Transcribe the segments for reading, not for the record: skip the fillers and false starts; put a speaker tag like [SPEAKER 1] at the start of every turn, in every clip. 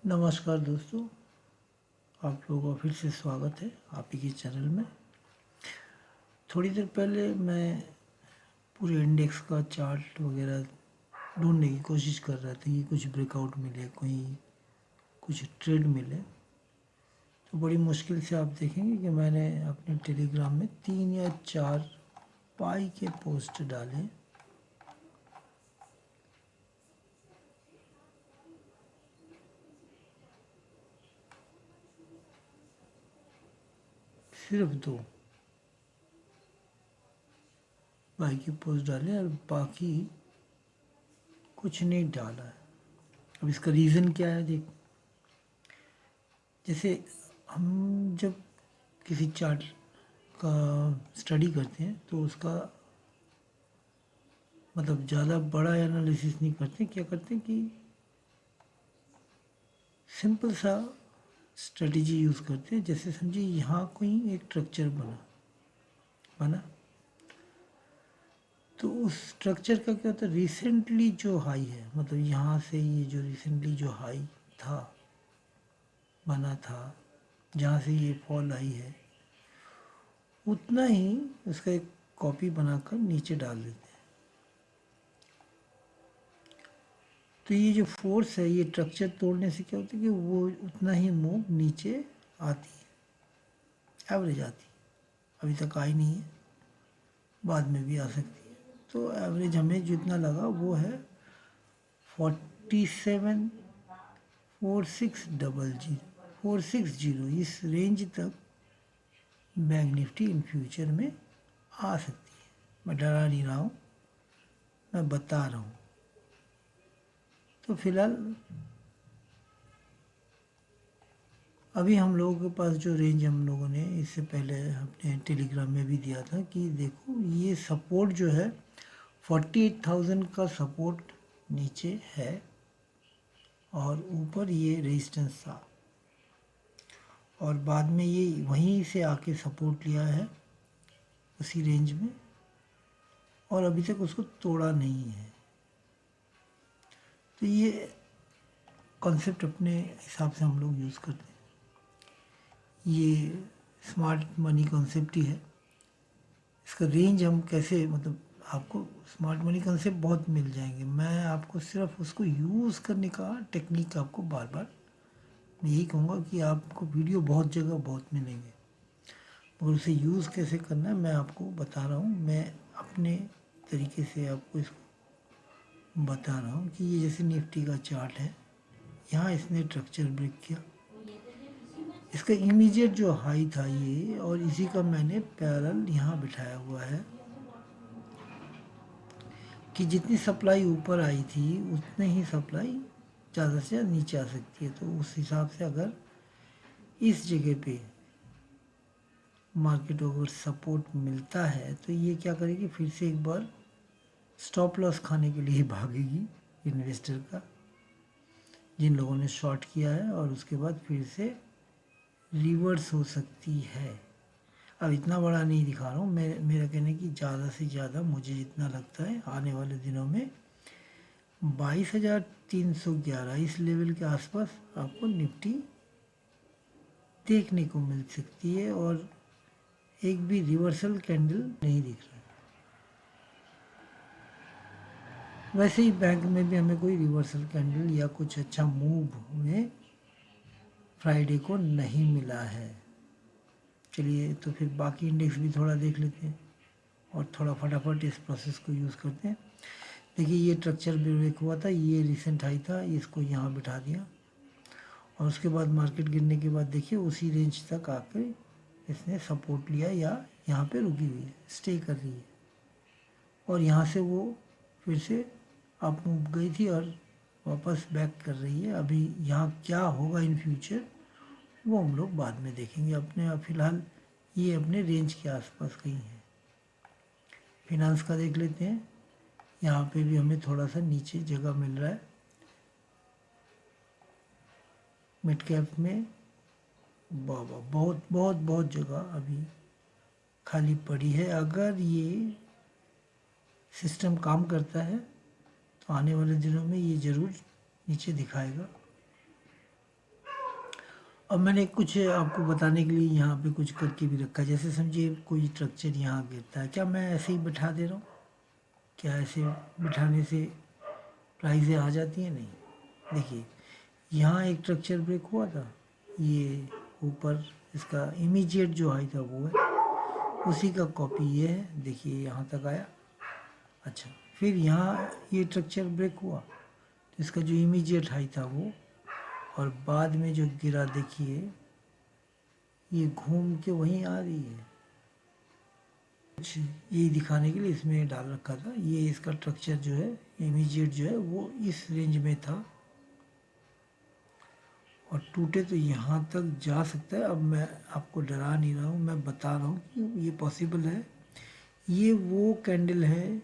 [SPEAKER 1] नमस्कार दोस्तों, आप लोगों का फिर से स्वागत है आप ही के चैनल में। थोड़ी देर पहले मैं पूरे इंडेक्स का चार्ट वगैरह ढूंढने की कोशिश कर रहा था कि कुछ ब्रेकआउट मिले, कोई कुछ ट्रेड मिले। तो बड़ी मुश्किल से आप देखेंगे कि मैंने अपने टेलीग्राम में 3 या 4 पाई के पोस्ट डाले। सिर्फ 2 पाई के पोस्ट डाले और बाकी कुछ नहीं डाला है। अब इसका रीज़न क्या है? देख, जैसे हम जब किसी चार्ट का स्टडी करते हैं तो उसका मतलब ज़्यादा बड़ा एनालिसिस नहीं करते। क्या करते हैं कि सिंपल सा स्ट्रेटजी यूज़ करते हैं। जैसे समझिए यहाँ कोई एक स्ट्रक्चर बना बना तो उस स्ट्रक्चर का क्या होता है, रिसेंटली जो हाई है, मतलब यहाँ से ये जो रिसेंटली जो हाई था, बना था, जहाँ से ये फॉल आई है, उतना ही उसका एक कॉपी बनाकर नीचे डाल देते हैं। तो ये जो फोर्स है, ये स्ट्रक्चर तोड़ने से क्या होता है कि वो उतना ही मूव नीचे आती है, एवरेज आती है। अभी तक आई नहीं है, बाद में भी आ सकती है। तो एवरेज हमें जितना लगा वो है 47,4600 इस रेंज तक बैंक निफ्टी इन फ्यूचर में आ सकती है। मैं डरा नहीं रहा हूँ, मैं बता रहा हूँ। तो फिलहाल अभी हम लोगों के पास जो रेंज हम लोगों ने इससे पहले अपने टेलीग्राम में भी दिया था कि देखो ये सपोर्ट जो है 48,000 का सपोर्ट नीचे है और ऊपर ये रेजिस्टेंस था, और बाद में ये वहीं से आके सपोर्ट लिया है उसी रेंज में, और अभी तक उसको तोड़ा नहीं है। तो ये कॉन्सेप्ट अपने हिसाब से हम लोग यूज़ करते हैं। ये स्मार्ट मनी कॉन्सेप्ट ही है। इसका रेंज हम कैसे, मतलब आपको स्मार्ट मनी कॉन्सेप्ट बहुत मिल जाएंगे। मैं आपको सिर्फ उसको यूज़ करने का टेक्निक आपको बार बार मैं यही कहूँगा कि आपको वीडियो बहुत जगह बहुत मिलेंगे, मगर उसे यूज़ कैसे करना है मैं आपको बता रहा हूँ। मैं अपने तरीके से आपको इसको बता रहा हूँ कि ये जैसे निफ्टी का चार्ट है, यहाँ इसने स्ट्रक्चर ब्रेक किया, इसका इमीडिएट जो हाई था ये, और इसी का मैंने पैरेलल यहाँ बिठाया हुआ है कि जितनी सप्लाई ऊपर आई थी उतने ही सप्लाई ज़्यादा से ज़्यादा नीचे आ सकती है। तो उस हिसाब से अगर इस जगह पे मार्केट अगर सपोर्ट मिलता है तो ये क्या करेगी, फिर से एक बार स्टॉप लॉस खाने के लिए भागेगी इन्वेस्टर का, जिन लोगों ने शॉर्ट किया है, और उसके बाद फिर से रिवर्स हो सकती है। अब इतना बड़ा नहीं दिखा रहा हूँ, मेरा कहने की ज़्यादा से ज़्यादा मुझे जितना लगता है आने वाले दिनों में 22,311 इस लेवल के आसपास आपको निफ्टी देखने को मिल सकती है, और एक भी रिवर्सल कैंडल नहीं दिख रहा है। वैसे ही बैंक में भी हमें कोई रिवर्सल कैंडल या कुछ अच्छा मूव हमें फ्राइडे को नहीं मिला है। चलिए तो फिर बाकी इंडेक्स भी थोड़ा देख लेते हैं और थोड़ा फटाफट इस प्रोसेस को यूज़ करते हैं। देखिए ये स्ट्रक्चर ब्रेक हुआ था, ये रिसेंट हाई था, इसको यहाँ बिठा दिया, और उसके बाद मार्केट गिरने के बाद देखिए उसी रेंज तक आकर इसने सपोर्ट लिया, या यहाँ पे रुकी हुई है, स्टे कर रही है, और यहाँ से वो फिर से अप मूव गई थी और वापस बैक कर रही है। अभी यहाँ क्या होगा इन फ्यूचर वो हम लोग बाद में देखेंगे। अपने फ़िलहाल ये अपने रेंज के आसपास कहीं है। फिनांस का देख लेते हैं, यहाँ पे भी हमें थोड़ा सा नीचे जगह मिल रहा है। मिड कैप में बाबा बहुत बहुत बहुत जगह अभी खाली पड़ी है। अगर ये सिस्टम काम करता है तो आने वाले दिनों में ये ज़रूर नीचे दिखाएगा। अब मैंने कुछ आपको बताने के लिए यहाँ पे कुछ करके भी रखा है। जैसे समझिए कोई स्ट्रक्चर यहाँ गिरता है, क्या मैं ऐसे ही बिठा दे रहा हूँ? क्या ऐसे बिठाने से प्राइजें आ जाती हैं? नहीं। देखिए यहाँ एक स्ट्रक्चर ब्रेक हुआ था, ये ऊपर इसका इमीडिएट जो हाई था वो है, उसी का कॉपी ये है। देखिए यहाँ तक आया। अच्छा, फिर यहाँ ये स्ट्रक्चर ब्रेक हुआ तो इसका जो इमीडिएट हाई था वो, और बाद में जो गिरा देखिए ये घूम के वहीं आ रही है। कुछ यही दिखाने के लिए इसमें डाल रखा था। ये इसका स्ट्रक्चर जो है इमीडिएट जो है वो इस रेंज में था, और टूटे तो यहाँ तक जा सकता है। अब मैं आपको डरा नहीं रहा हूँ, मैं बता रहा हूँ कि ये पॉसिबल है। ये वो कैंडल है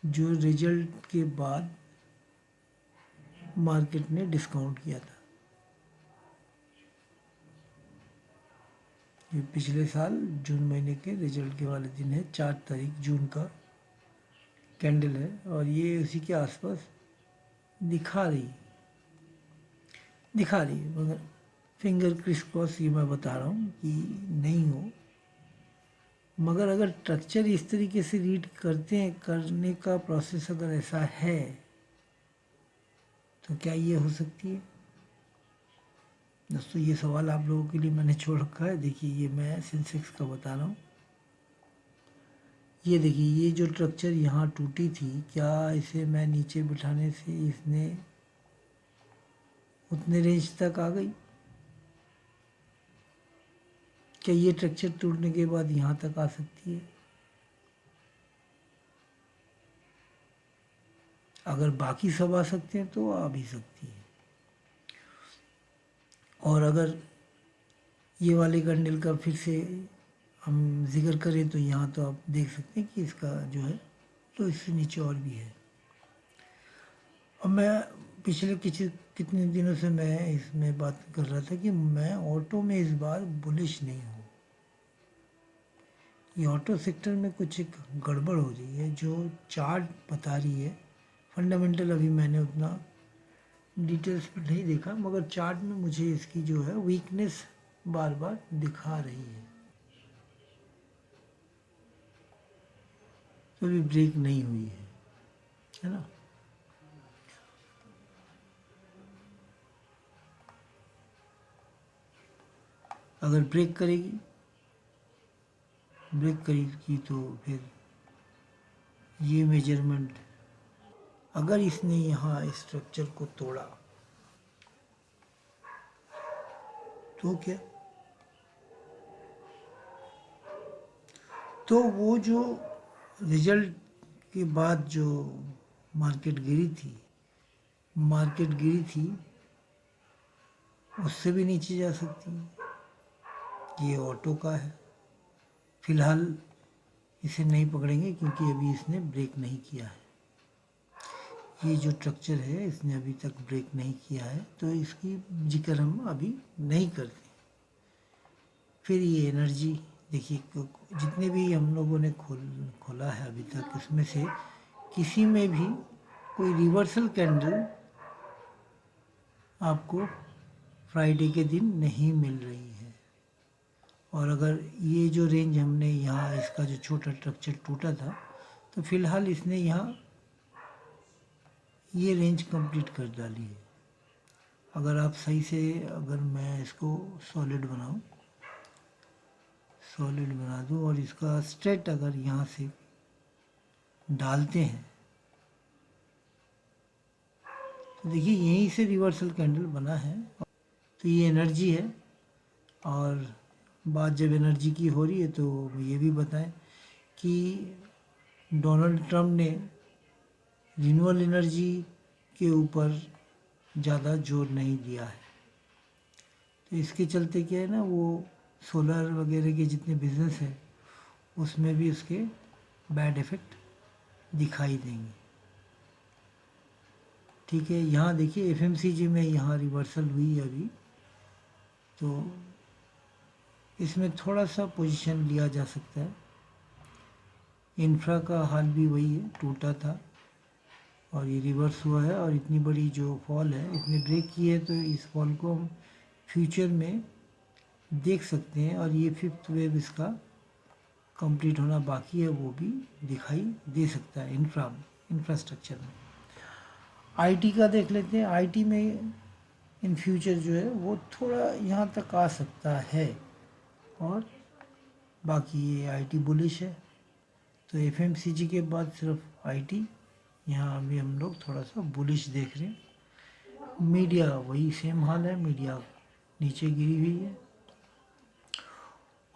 [SPEAKER 1] जो रिजल्ट के बाद मार्केट ने डिस्काउंट किया था। ये पिछले साल जून महीने के रिजल्ट के वाले दिन है, 4 तारीख जून का कैंडल है, और ये उसी के आसपास दिखा रही मगर फिंगर क्रिस क्रॉस ये मैं बता रहा हूँ कि नहीं हो। मगर अगर स्ट्रक्चर इस तरीके से रीड करते हैं, करने का प्रोसेस अगर ऐसा है तो क्या ये हो सकती है? दोस्तों ये सवाल आप लोगों के लिए मैंने छोड़ रखा है। देखिए ये मैं सेंसेक्स का बता रहा हूँ। ये देखिए ये जो स्ट्रक्चर यहाँ टूटी थी, क्या इसे मैं नीचे बिठाने से इसने उतने रेंज तक आ गई? क्या ये स्ट्रक्चर टूटने के बाद यहाँ तक आ सकती है? अगर बाकी सब आ सकते हैं तो आ भी सकती है। और अगर ये वाले कैंडल का फिर से हम जिक्र करें तो यहाँ तो आप देख सकते हैं कि इसका जो है तो इससे नीचे और भी है। अब मैं पिछले कितने दिनों से मैं इसमें बात कर रहा था कि मैं ऑटो में इस बार बुलिश नहीं हूँ। ये ऑटो सेक्टर में कुछ एक गड़बड़ हो रही है जो चार्ट बता रही है। फंडामेंटल अभी मैंने उतना डिटेल्स में नहीं देखा, मगर चार्ट में मुझे इसकी जो है वीकनेस बार बार दिखा रही है। तो अभी ब्रेक नहीं हुई है ना? अगर ब्रेक करेगी तो फिर ये मेजरमेंट, अगर इसने यहाँ स्ट्रक्चर को तोड़ा तो क्या, तो वो जो रिजल्ट के बाद जो मार्केट गिरी थी उससे भी नीचे जा सकती है। ये ऑटो का है, फिलहाल इसे नहीं पकड़ेंगे क्योंकि अभी इसने ब्रेक नहीं किया है। ये जो स्ट्रक्चर है इसने अभी तक ब्रेक नहीं किया है, तो इसकी जिक्र हम अभी नहीं करते। फिर ये एनर्जी देखिए, जितने भी हम लोगों ने खोला है अभी तक, इसमें से किसी में भी कोई रिवर्सल कैंडल आपको फ्राइडे के दिन नहीं मिल रही है। और अगर ये जो रेंज हमने यहाँ इसका जो छोटा स्ट्रक्चर टूटा था, तो फिलहाल इसने यहाँ ये रेंज कंप्लीट कर डाली है। अगर आप सही से, अगर मैं इसको सॉलिड बना दूँ और इसका स्ट्रेट अगर यहाँ से डालते हैं तो देखिए यहीं से रिवर्सल कैंडल बना है। तो ये एनर्जी है। और बात जब एनर्जी की हो रही है तो ये भी बताएं कि डोनाल्ड ट्रम्प ने रिन्यूएबल एनर्जी के ऊपर ज़्यादा जोर नहीं दिया है। तो इसके चलते क्या है ना, वो सोलर वगैरह के जितने बिजनेस हैं उसमें भी उसके बैड इफ़ेक्ट दिखाई देंगे। ठीक है, यहाँ देखिए एफएमसीजी में यहाँ रिवर्सल हुई है अभी, तो इसमें थोड़ा सा पोजीशन लिया जा सकता है। इंफ्रा का हाल भी वही है, टूटा था और ये रिवर्स हुआ है, और इतनी बड़ी जो फॉल है, इसने ब्रेक की है, तो इस फॉल को हम फ्यूचर में देख सकते हैं, और ये 5th वेव इसका कंप्लीट होना बाकी है, वो भी दिखाई दे सकता है इंफ्रास्ट्रक्चर में। आईटी का देख लेते हैं। आईटी में इन फ्यूचर जो है वो थोड़ा यहाँ तक आ सकता है, और बाकी ये आईटी बुलिश है। तो एफएमसीजी के बाद सिर्फ आईटी, यहाँ अभी हम लोग थोड़ा सा बुलिश देख रहे हैं। मीडिया वही सेम हाल है, मीडिया नीचे गिरी हुई है,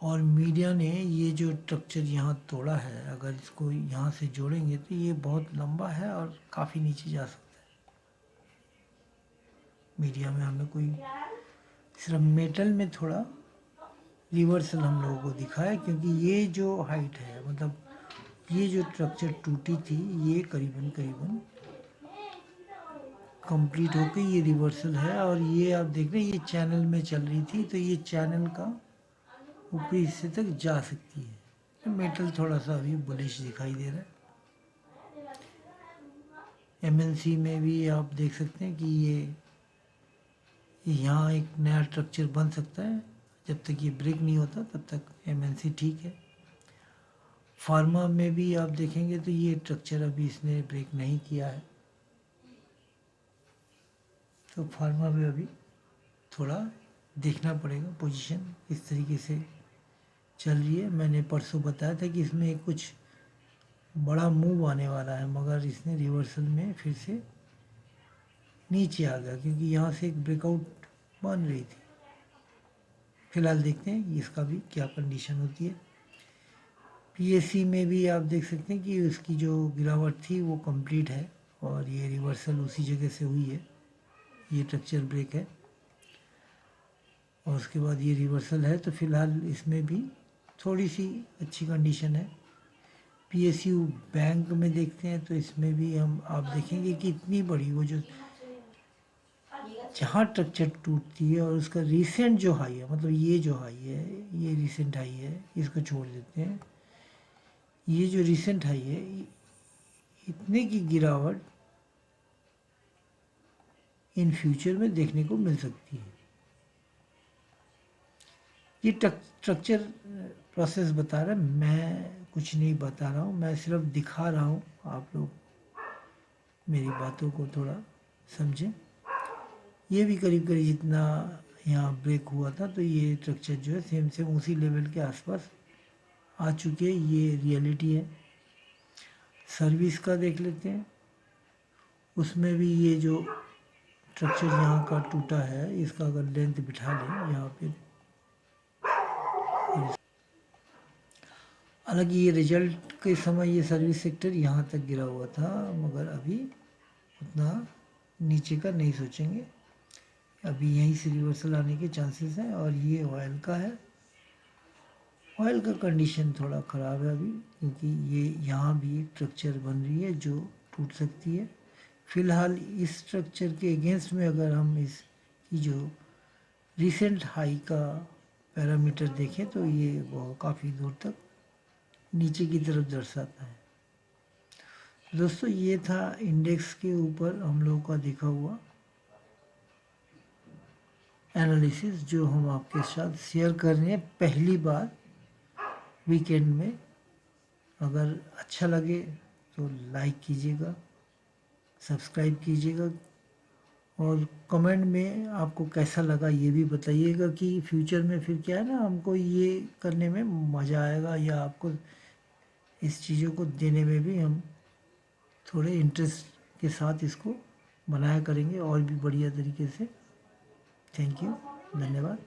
[SPEAKER 1] और मीडिया ने ये जो स्ट्रक्चर यहाँ तोड़ा है, अगर इसको यहाँ से जोड़ेंगे तो ये बहुत लंबा है और काफ़ी नीचे जा सकता है। मीडिया में हमें कोई सिर्फ मेटल में थोड़ा रिवर्सल हम लोगों को दिखा है, क्योंकि ये जो हाइट है, मतलब ये जो स्ट्रक्चर टूटी थी, ये करीबन कंप्लीट होकर ये रिवर्सल है। और ये आप देख रहे हैं, ये चैनल में चल रही थी, तो ये चैनल का ऊपरी हिस्से तक जा सकती है। तो मेटल थोड़ा सा अभी बुलिश दिखाई दे रहा है। एमएनसी में भी आप देख सकते हैं कि ये यहाँ एक नया स्ट्रक्चर बन सकता है। जब तक ये ब्रेक नहीं होता तब तक एमएनसी ठीक है। फार्मा में भी आप देखेंगे तो ये स्ट्रक्चर अभी इसने ब्रेक नहीं किया है, तो फार्मा में अभी थोड़ा देखना पड़ेगा। पोजीशन इस तरीके से चल रही है। मैंने परसों बताया था कि इसमें कुछ बड़ा मूव आने वाला है, मगर इसने रिवर्सल में फिर से नीचे आ गया, क्योंकि यहाँ से एक ब्रेकआउट बन रही थी। फिलहाल देखते हैं इसका भी क्या कंडीशन होती है। पीएससी में भी आप देख सकते हैं कि उसकी जो गिरावट थी वो कंप्लीट है, और ये रिवर्सल उसी जगह से हुई है। ये स्ट्रक्चर ब्रेक है और उसके बाद ये रिवर्सल है, तो फिलहाल इसमें भी थोड़ी सी अच्छी कंडीशन है। पीएसयू बैंक में देखते हैं तो इसमें भी आप देखेंगे कि इतनी बड़ी वो जो जहाँ स्ट्रक्चर टूटती है और उसका रिसेंट जो हाई है, मतलब ये जो हाई है, ये रिसेंट हाई है, इसको छोड़ देते हैं। ये जो रिसेंट हाई है, इतने की गिरावट इन फ्यूचर में देखने को मिल सकती है। ये स्ट्रक्चर प्रोसेस बता रहा है, मैं कुछ नहीं बता रहा हूँ, मैं सिर्फ दिखा रहा हूँ। आप लोग मेरी बातों को थोड़ा समझें। ये भी करीब करीब जितना यहाँ ब्रेक हुआ था, तो ये स्ट्रक्चर जो है सेम उसी लेवल के आसपास आ चुके हैं। ये रियलिटी है। सर्विस का देख लेते हैं। उसमें भी ये जो स्ट्रक्चर यहाँ का टूटा है, इसका अगर लेंथ बिठा लें यहाँ पे, हालांकि ये रिजल्ट के समय ये सर्विस सेक्टर यहाँ तक गिरा हुआ था, मगर अभी उतना नीचे का नहीं सोचेंगे। अभी यहीं से रिवर्सल आने के चांसेस हैं। और ये ऑयल का है। ऑयल का कंडीशन थोड़ा ख़राब है अभी, क्योंकि ये यहाँ भी एक स्ट्रक्चर बन रही है जो टूट सकती है। फ़िलहाल इस स्ट्रक्चर के अगेंस्ट में अगर हम इसकी जो रिसेंट हाई का पैरामीटर देखें तो ये बहुत काफ़ी दूर तक नीचे की तरफ दर्शाता है। दोस्तों, ये था इंडेक्स के ऊपर हम लोगों का देखा हुआ एनालिसिस, जो हम आपके साथ शेयर कर रहे हैं पहली बार वीकेंड में। अगर अच्छा लगे तो लाइक कीजिएगा, सब्सक्राइब कीजिएगा, और कमेंट में आपको कैसा लगा ये भी बताइएगा कि फ्यूचर में फिर क्या है ना, हमको ये करने में मज़ा आएगा, या आपको इस चीज़ों को देने में भी हम थोड़े इंटरेस्ट के साथ इसको बनाया करेंगे और भी बढ़िया तरीके से। थैंक यू, धन्यवाद।